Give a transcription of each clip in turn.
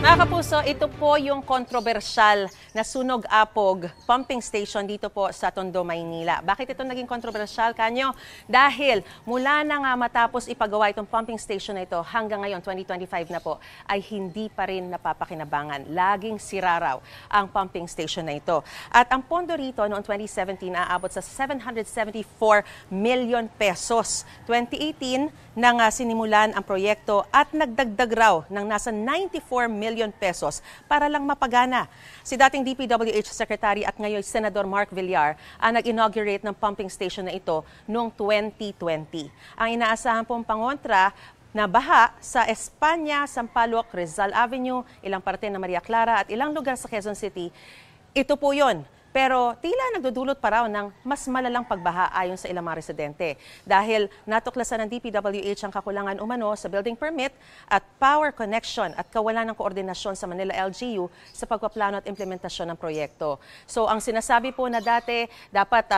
Mga kapuso, ito po yung kontrobersyal na sunog-apog pumping station dito po sa Tondo, Maynila. Bakit ito naging kontrobersyal, kanyo? Dahil mula na nga matapos ipagawa itong pumping station na ito hanggang ngayon, 2025 na po, ay hindi pa rin napapakinabangan. Laging sira raw ang pumping station na ito. At ang pondo rito noong 2017 aabot sa 774 million pesos. 2018 nang sinimulan ang proyekto at nagdagdag raw ng nasa 94 million pesos para lang mapagana. Si dating DPWH Secretary at ngayon Senador Mark Villar ang nag-inaugurate ng pumping station na ito noong 2020. Ang inaasahan pong pangontra na baha sa Espanya, Sampaloc, Rizal Avenue, ilang parte ng Maria Clara at ilang lugar sa Quezon City, ito po yun. Pero tila nagdudulot pa raw ng mas malalang pagbaha ayon sa ilang mga residente. Dahil natuklasan ng DPWH ang kakulangan umano sa building permit at power connection at kawalan ng koordinasyon sa Manila LGU sa pagpaplano at implementasyon ng proyekto. So ang sinasabi po na dati dapat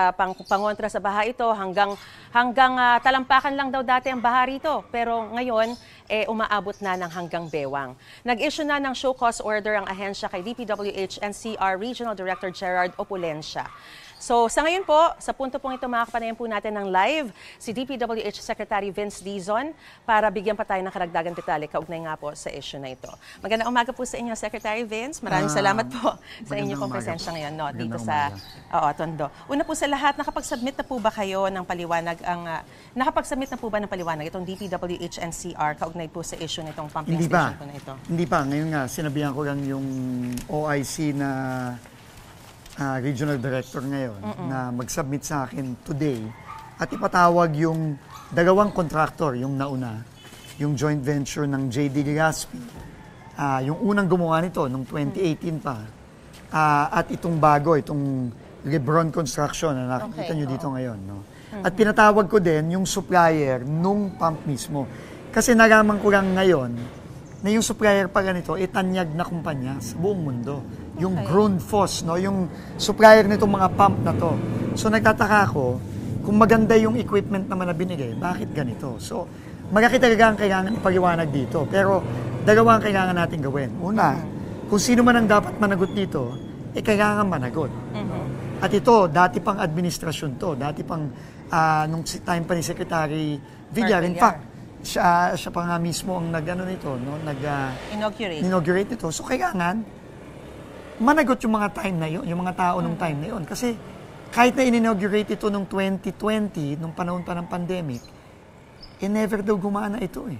pangontra sa baha ito hanggang talampakan lang daw dati ang baha rito. Pero ngayon umaabot na ng hanggang bewang. Nag-issue na ng show cause order ang ahensya kay DPWH NCR Regional Director Gerard Opulensya. So sa ngayon po, sa punto pong ito makakapanayan po natin ng live si DPWH Secretary Vince Dizon para bigyan pa tayo ng karagdagang detalye kaugnay nga po sa issue na ito. Magandang umaga po sa inyo, Secretary Vince. Maraming salamat po sa inyong pong presensya ngayon dito sa Tondo. Una po sa lahat, nakapag-submit na po ba kayo ng paliwanag nakapag-submit na po ba ng paliwanag itong DPWH NCR kaugnay po sa issue nitong pumping station po na ito? Hindi pa. Ngayon nga, sinabihan ko lang yung OIC na Regional Director ngayon na mag-submit sa akin today at ipatawag yung dalawang contractor, yung nauna, yung joint venture ng JD Legaspi, yung unang gumawa nito noong 2018 pa, at itong bago, itong Lebron Construction na nakikita nyo dito ngayon. No? At pinatawag ko din yung supplier nung pump mismo. Kasi nalaman ko lang ngayon na yung supplier pa ganito, tanyag na kumpanya sa buong mundo. Yung Grundfos, no? Yung supplier nitong mga pump na to. So nagtataka ako, kung maganda yung equipment naman na binigay, bakit ganito? So malaki talaga ang kailangan ipaliwanag dito. Pero dalawa ang kailangan natin gawin. Una, kung sino man ang dapat managot dito, kailangan managot. At ito, dati pang administrasyon to. Dati pang, nung time pa ni Secretary Villar. In fact, siya pa nga mismo ang inaugurate nito. So kailangan managot yung mga time na yun, yung mga tao nung time na yun. Kasi kahit na in-inaugurate ito nung 2020, nung panahon pa ng pandemic, never daw gumana ito eh.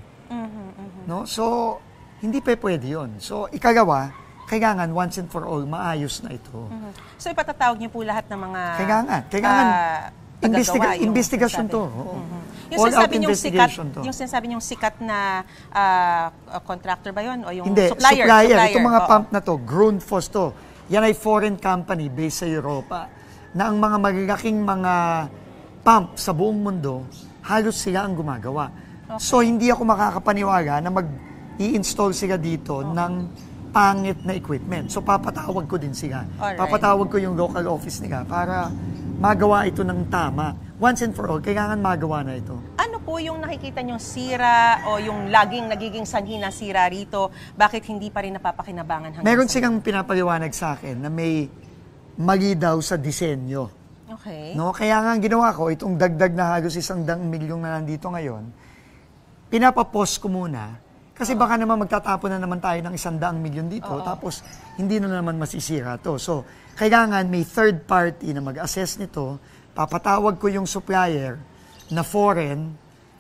No? So, hindi pa pwede yun. So, ikagawa, kailangan once and for all, maayos na ito. So, ipatatawag niyo po lahat ng mga Kailangan. Investigasyon to. Yung sinasabi niyong sikat na contractor ba yun? O yung supplier? Itong mga pump na to, Grundfos to, yan ay foreign company based sa Europa na ang mga malalaking mga pump sa buong mundo, halos sila ang gumagawa. So, hindi ako makakapaniwala na mag-i-install sila dito ng pangit na equipment. So, papatawag ko din sila. Papatawag ko yung local office nila para magawa ito ng tama. Once and for all, kailangan magawa na ito. Ano po yung nakikita nyong sira o yung laging nagiging sanhi na sira rito? Bakit hindi pa rin napapakinabangan? Meron silang pinapaliwanag sa akin na may mali daw sa disenyo. Okay. No? Kaya nga ang ginawa ko, itong dagdag na halos 100 milyong na nandito ngayon, pinapapost ko muna. Kasi baka naman magtatapon na naman tayo ng 100 milyon dito, tapos hindi na naman masisira to. So, kailangan may third party na mag-assess nito, papatawag ko yung supplier na foreign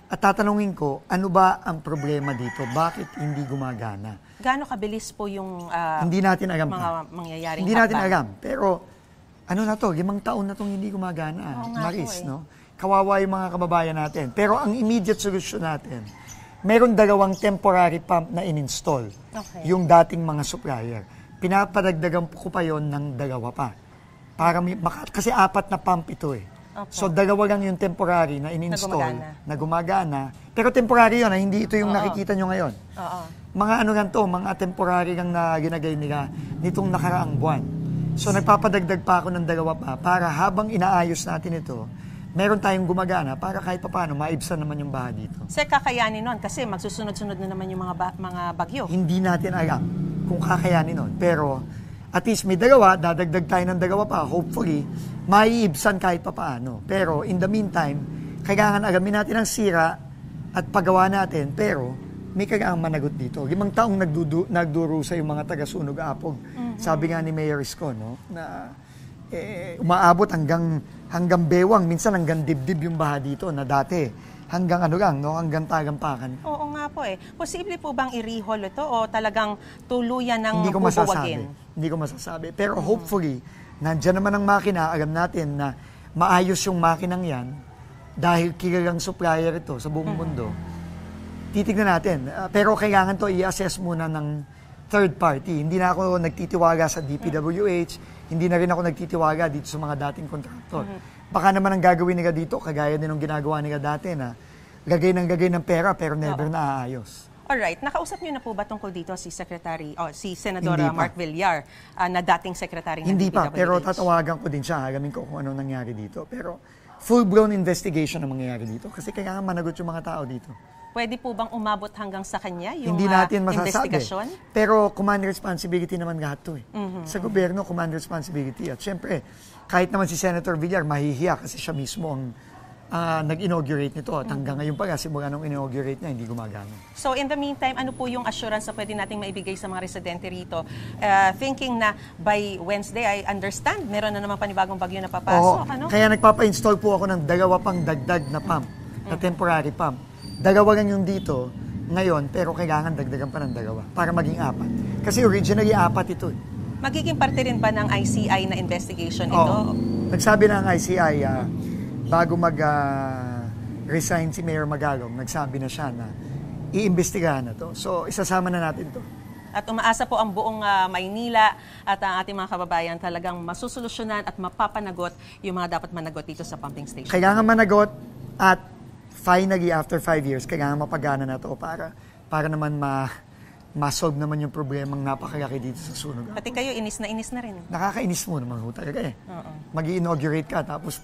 at tatanungin ko, ano ba ang problema dito? Bakit hindi gumagana? Gaano kabilis po yung hindi natin alam mga mangyayaring Hindi natin alam. Pero, ano na to, 5 taon na itong hindi gumagana. Maris, no? Kawawa yung mga kababayan natin. Pero ang immediate solution natin, meron 2 temporary pump na in-install. Yung dating mga supplier. Pinapadagdagan ko pa yon ng 2 pa. Para kasi 4 na pump ito eh. So 2 lang yung temporary na in-install, na gumagana. Pero temporary yun, hindi ito yung nakikita nyo ngayon. Mga ano lang to, mga temporary lang na ginagay nila nitong nakaraang buwan. So nagpapadagdag pa ako ng 2 pa para habang inaayos natin ito, meron tayong gumagana para kahit paano maibsan naman yung baha dito. Kakayanin nun kasi magsusunod-sunod na naman yung mga bagyo. Hindi natin alam kung kakayanin nun. Pero at least may dalawa, dadagdag tayo ng dalawa pa. Hopefully, maiibsan kahit papaano. Pero in the meantime, kailangan agamin natin ang sira at pagawa natin. Pero may kailangan managot dito. 5 taong nagdurusa yung mga taga-Sunog Apog. Sabi nga ni Mayor Isko, no, na umaabot hanggang bewang, minsan hanggang dibdib yung baha dito na dati. Hanggang hanggang Tagampakan. Oo nga po eh. Posible po bang i-rehol ito o talagang tuluyan ng Hindi ko masasabi. Pero hopefully, nandiyan naman ang makina, alam natin na maayos yung makinang yan dahil kilalang supplier ito sa buong mundo. Titignan natin. Pero kailangan to i-assess muna ng third party. Hindi na ako nagtitiwala sa DPWH, hindi na rin ako nagtitiwala dito sa mga dating kontraktor. Baka naman ang gagawin nila dito, kagaya din ng ginagawa nila dati na lagay ng pera pero never naaayos. Alright, nakausap niyo na po ba tungkol dito si si Senadora Mark Villar na dating sekretary ng Hindi pa, DPWH? pero tatawagan ko din siya, alamin ko kung ano nangyari dito. Pero full-blown investigation ang mangyayari dito kasi kailangan managot yung mga tao dito. Pwede po bang umabot hanggang sa kanya yung Hindi natin masasabi. investigasyon? Pero command responsibility naman lahat to eh. Sa gobyerno, command responsibility. At syempre, kahit naman si Senator Villar, mahihiya kasi siya mismo ang nag-inaugurate nito. At hanggang ngayon pa, simula nung inaugurate niya, hindi gumagana. So in the meantime, ano po yung assurance na pwede nating maibigay sa mga residente rito? Thinking na by Wednesday, I understand, meron na naman panibagong bagyo na papasok. Oo, kaya nagpapa-install po ako ng 2 pang dagdag na pump, na temporary pump. 2 lang yung dito ngayon, pero kailangan dagdagan pa ng 2 para maging 4. Kasi originally 4 ito. Magiging parte rin ba ng ICI na investigation ito? Nagsabi ng ICI, bago mag-resign si Mayor Magalong, nagsabi na siya na iimbestigahan na to. So, isasama na natin to. At umaasa po ang buong Maynila at ang ating mga kababayan talagang masusolusyonan at mapapanagot yung mga dapat managot dito sa pumping station. Kailangan managot at finally, after 5 years, kailangan mapagana na to para naman ma-solve naman yung problemang napakalaki dito sa Sunog. Pati kayo, inis na rin. Nakakainis mo naman ho talaga eh. Mag-i-inaugurate ka, tapos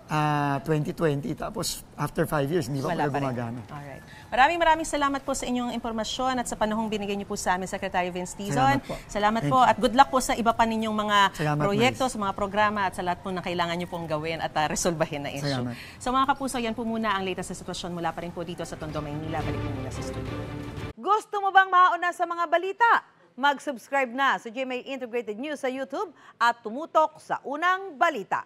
2020, tapos after 5 years, hindi pa pala gumagana. Alright. Maraming salamat po sa inyong impormasyon at sa panahong binigay niyo po sa amin, Secretary Vince Tizon. Salamat po at good luck po sa iba pa ninyong mga proyekto, sa mga programa at sa lahat po na kailangan niyo pong gawin at resolbahin na issue. So mga kapuso, yan po muna ang latest na sitwasyon mula pa rin po dito sa Tondo, Maynila. Balik po muna sa studio. Gusto mo bang mauna sa mga balita? Mag-subscribe na sa GMA Integrated News sa YouTube at tumutok sa unang balita.